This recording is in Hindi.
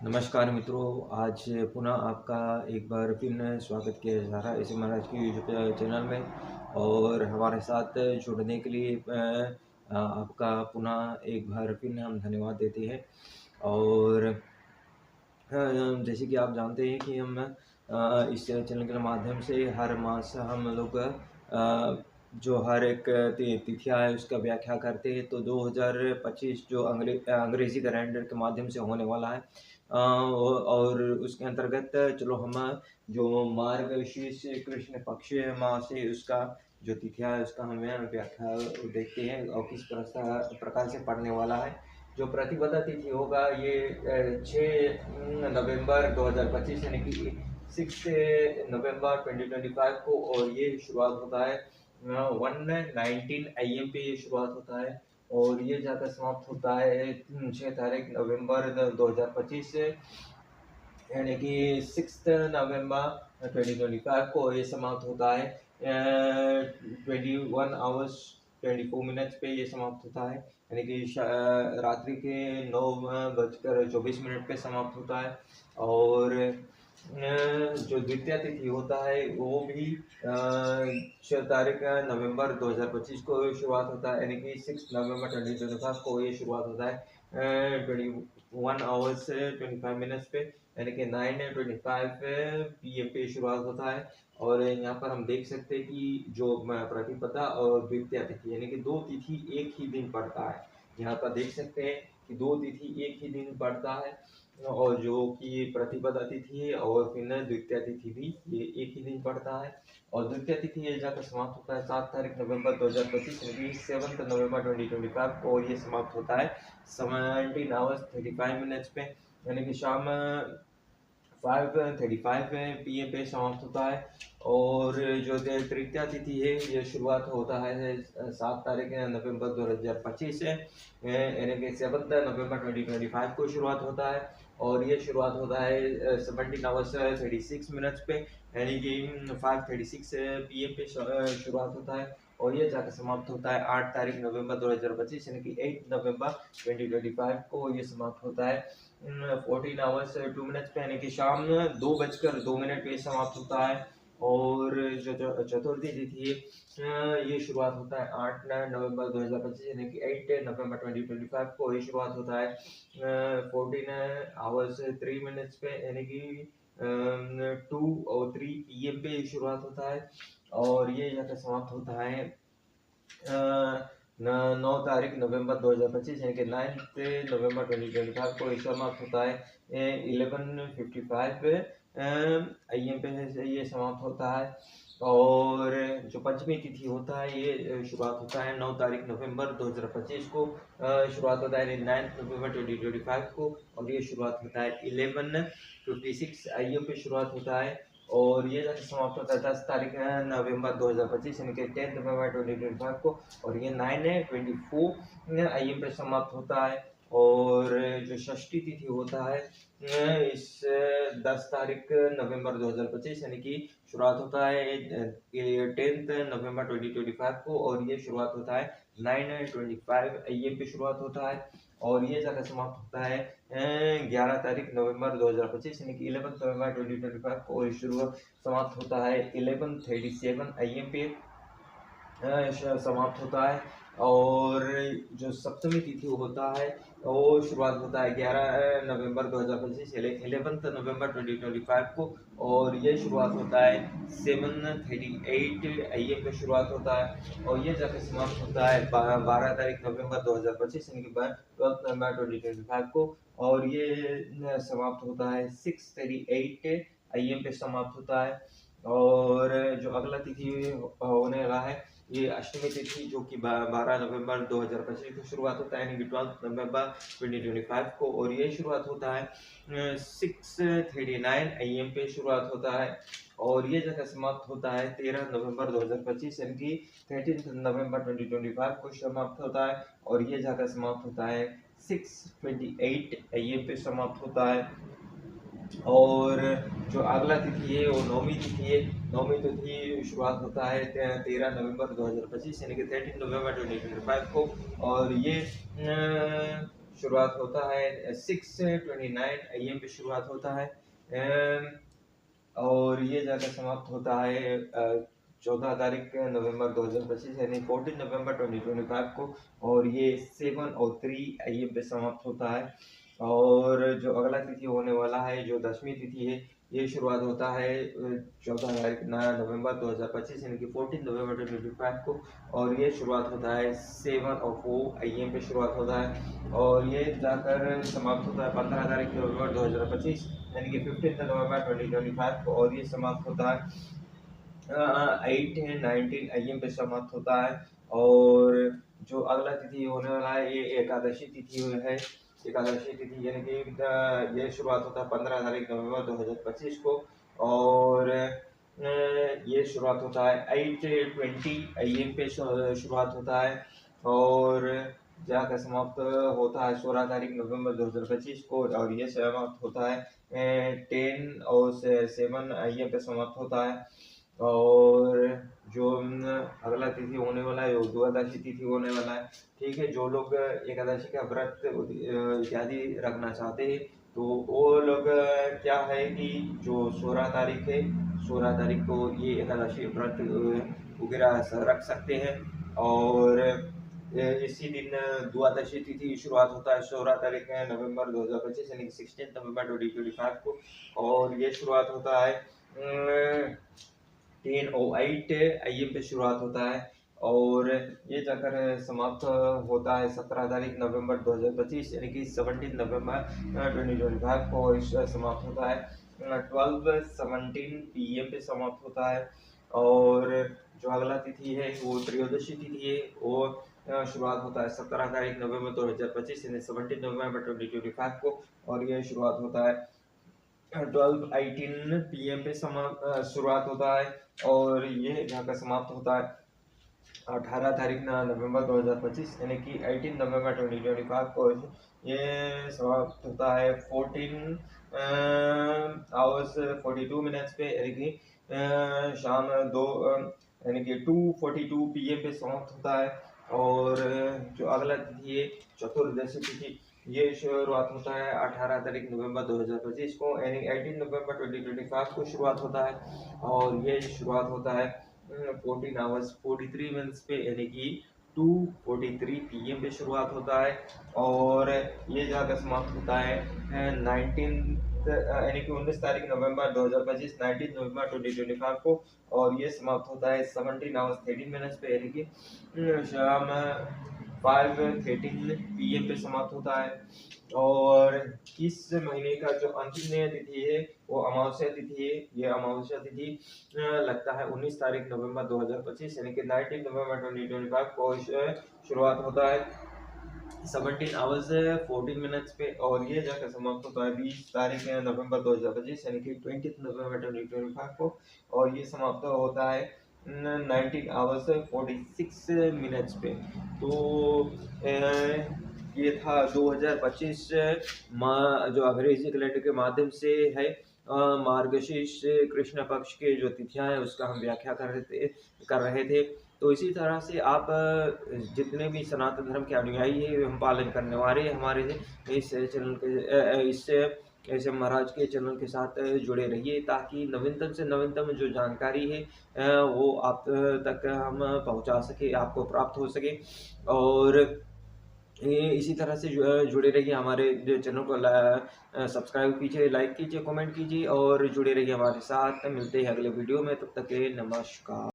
नमस्कार मित्रों, आज पुनः आपका एक बार फिर स्वागत किया जा रहा है इस महाराज की यूट्यूब चैनल में। और हमारे साथ जुड़ने के लिए आपका पुनः एक बार फिर हम धन्यवाद देते हैं। और जैसे कि आप जानते हैं कि हम इस चैनल के माध्यम से हर मास हम लोग जो हर एक तिथियां है उसका व्याख्या करते हैं। तो 2025 जो अंग्रेजी कैलेंडर के माध्यम से होने वाला है, और उसके अंतर्गत चलो हम जो मार्गशीर्ष कृष्ण पक्ष मास है उसका जो तिथियां है उसका हमें व्याख्या देखते हैं और किस प्रकार से पढ़ने वाला है। जो प्रतिपदा तिथि होगा ये 6 नवंबर 2025 यानी कि 6 नवंबर 2025 को, और ये शुरुआत होता है 1:19 AM पे ये शुरुआत होता है और ये जाकर समाप्त होता है 6 तारीख नवंबर 2025 से, यानी कि 6 नवंबर 2025 को ये समाप्त होता है 21 hours 24 minutes पे ये समाप्त होता है, यानी कि रात्रि के 9:24 पे समाप्त होता है। और जो द्वितीय तिथि होता है वो भी 6 तारीख नवंबर 2025 को शुरुआत होता है, यानी कि 6 नवंबर 2025 को ये शुरुआत होता है 21 hours 25 minutes पे, यानी कि 9:25 PM पे शुरुआत होता है। और यहाँ पर हम देख सकते हैं कि जो प्रतिपदा और द्वितीय तिथि यानी कि दो तिथि एक ही दिन पड़ता है। यहाँ पर देख सकते हैं कि दो तिथि एक ही दिन पड़ता है, और जो कि प्रतिपदा तिथि है और फिर द्वितीय तिथि भी ये एक ही दिन पड़ता है। और द्वितीय तिथि ये जाकर समाप्त होता है 7 तारीख नवंबर 2025 यानी कि 7 नवंबर 2025 को, और ये समाप्त होता है 17 hours 35 minutes पे, यानी कि शाम 5:35 PM पे समाप्त होता है। और जो तृतीया तिथि है ये शुरुआत होता है 7 तारीख नवंबर 2025 से, यानी कि 7 नवंबर 2025 को शुरुआत होता है। और ये शुरुआत होता है 17 hours 36 minutes पे, यानी कि 5:36 PM पे शुरुआत होता है। और ये जाकर समाप्त होता है 8 तारीख नवंबर 2025 यानी कि 8 नवंबर 2025 को ये समाप्त होता है 14 hours 2 minutes पे, यानी कि शाम 2:02 पे समाप्त होता है। और जो चतुर्थी तिथि है ये शुरुआत होता है 8 नवंबर 2025 यानी कि 8 नवंबर 2025 को ये शुरुआत होता है 14 hours 3 minutes पे, यानी कि 2:03 PM पे शुरुआत होता है। और ये यहाँ पे समाप्त होता है 9 तारीख नवंबर 2025 यानी कि 9 नवंबर 2025 को ये समाप्त होता है 11:55 AM पे ये समाप्त होता है। और जो पंचमी तिथि होता है ये शुरुआत होता है 9 तारीख नवंबर 2025 को, शुरुआत होता है 9 नवंबर 2025 को, और ये शुरुआत होता है 11:56 AM पे शुरुआत होता है। और ये जाके समाप्त होता है 10 तारीख नवंबर 2025 यानी कि 10 नवंबर 2025 को, और ये 9:24 AM पे समाप्त होता है। और जो षष्ठी तिथि होता है इस 10 तारीख नवंबर 2025 यानी कि शुरुआत होता है 10 नवंबर 2025 को, और ये शुरुआत होता है 9:25 AM पे शुरुआत होता है। और ये जाकर समाप्त होता है 11 तारीख नवंबर 2025 यानी कि 11 नवंबर 2025 को, और शुरू समाप्त होता है 11:37 AM पे समाप्त होता है। और जो सप्तमी तिथि होता है वो शुरुआत होता है 11 नवंबर 2025 11 नवंबर 2025 को, और ये शुरुआत होता है 7:38 AM पे शुरुआत होता है। और ये जाकर समाप्त होता है 12 तारीख नवंबर 2025 यानी कि 12 नवंबर 2025 को, और ये समाप्त होता है 6:38 AM पे समाप्त होता है। और जो अगला तिथि होने वाला है ये अष्टमी तिथि, जो कि 12 नवंबर 2025 को शुरुआत होता है, यानी कि 12 नवंबर 2025 को, और ये शुरुआत होता है 6:39 AM पे शुरुआत होता है। और ये जगह समाप्त होता है 13 नवंबर 2025 यानी कि 13 नवंबर 2025 को समाप्त होता है। और ये जगह समाप्त होता है 6:28 AM पे समाप्त होता है। और जो अगला तिथि है वो नौमी तिथि है। नौमी तिथि शुरुआत होता है 13 नवंबर 2025 यानी कि 13 नवंबर 2025 को, और ये शुरुआत होता है 6:29 AM पे शुरुआत होता है। और ये जाकर समाप्त होता है 14 तारीख नवंबर 2025 यानी 14 नवंबर 2025 को। और ये 7:03 AM पे समाप्त होता है। और जो अगला तिथि होने वाला है, जो 10वीं तिथि है, ये शुरुआत होता है 14 तारीख नवंबर 2025 यानी कि 14 नवंबर 2025 को। और ये शुरुआत होता है 7:04 AM पे शुरुआत होता है। और ये जाकर समाप्त होता है 15 तारीख नवंबर 2025 यानी कि 15 नवंबर 2025 को। और ये समाप्त होता है 8:19 AM पे समाप्त होता है। और जो अगला तिथि होने वाला है, ये एकादशी तिथि है। एकादशी तिथि यानी कि ये शुरुआत होता है 15 तारीख नवंबर 2025 को। और ये शुरुआत होता है 8:20 AM पे शुरुआत होता है। और जाकर समाप्त होता है 16 तारीख नवंबर 2025 को। और ये समाप्त होता है 10:07 AM पे समाप्त होता है। और जो अगला तिथि होने वाला है, वो द्वादशी तिथि होने वाला है। ठीक है, जो लोग एकादशी का व्रत इत्यादि रखना चाहते हैं, तो वो लोग क्या है कि जो 16 तारीख है, 16 तारीख को ये एकादशी व्रत वगैरह रख सकते हैं। और इसी दिन द्वादशी तिथि शुरुआत होता है 16 तारीख नवंबर 2025 यानी कि 16 नवंबर 2025 को। और ये शुरुआत होता है 10:08 AM पे शुरुआत होता है। और ये जाकर समाप्त होता है 17 तारीख नवंबर 2025 यानी कि 17 नवंबर 2025 को समाप्त होता है 12:17 PM पे समाप्त होता है। और जो अगला तिथि है, वो त्रयोदशी तिथि है। वो शुरुआत होता है 17 तारीख नवंबर 2025 यानी 17 नवंबर 2025 को। और ये शुरुआत होता है 12:18 PM पे शुरुआत होता है। और ये जाकर समाप्त होता है 18 तारीख नवंबर 2025 यानी कि 18 नवंबर 2025 को। ये समाप्त होता है 14 hours 42 minutes पे यानी कि शाम 2 यानी कि 2:42 PM पे समाप्त होता है। और जो अगला तिथि है, चतुर्दशी तिथि, ये शुरुआत होता है 18 तारीख नवंबर 2025 को यानी 18 नवंबर 2025 को शुरुआत होता है। और ये शुरुआत होता है 14 hours 43 minutes पे यानी कि 2:43 PM पे शुरुआत होता है। और ये जाकर समाप्त होता है 19 यानी कि 19 तारीख नवंबर 2025 19 नवंबर 2025 को। और ये समाप्त होता है 17 hours 13 minutes पे यानी कि शाम 5:13 PM पे समाप्त होता है। और इस महीने का जो अंतिम तिथि है, वो अमावस्या तिथि है। ये अमावस्या तिथि लगता है 19 तारीख नवंबर 2025 यानी कि 19 नवंबर 2025 को शुरुआत होता है 17 hours 14 minutes पे। और ये जाकर समाप्त होता है 20 तारीख नवंबर 2025 यानी कि 20 नवंबर 2025 को। और ये समाप्त होता है 19 hours 46 minutes पे। तो ये था 2025 जो अंग्रेजी कैलेंडर के माध्यम से है मार्गशीर्ष कृष्ण पक्ष के जो तिथियां हैं, उसका हम व्याख्या कर रहे थे। तो इसी तरह से आप जितने भी सनातन धर्म के अनुयायी हैं, हम पालन करने वाले हैं, हमारे इस चैनल के इस ऐसे महाराज के चैनल के साथ जुड़े रहिए, ताकि नवीनतम से नवीनतम जो जानकारी है वो आप तक हम पहुंचा सके, आपको प्राप्त हो सके। और इसी तरह से जुड़े रहिए, हमारे जो चैनल को सब्सक्राइब कीजिए, लाइक कीजिए, कमेंट कीजिए और जुड़े रहिए हमारे साथ। मिलते हैं अगले वीडियो में, तब तक के लिए नमस्कार।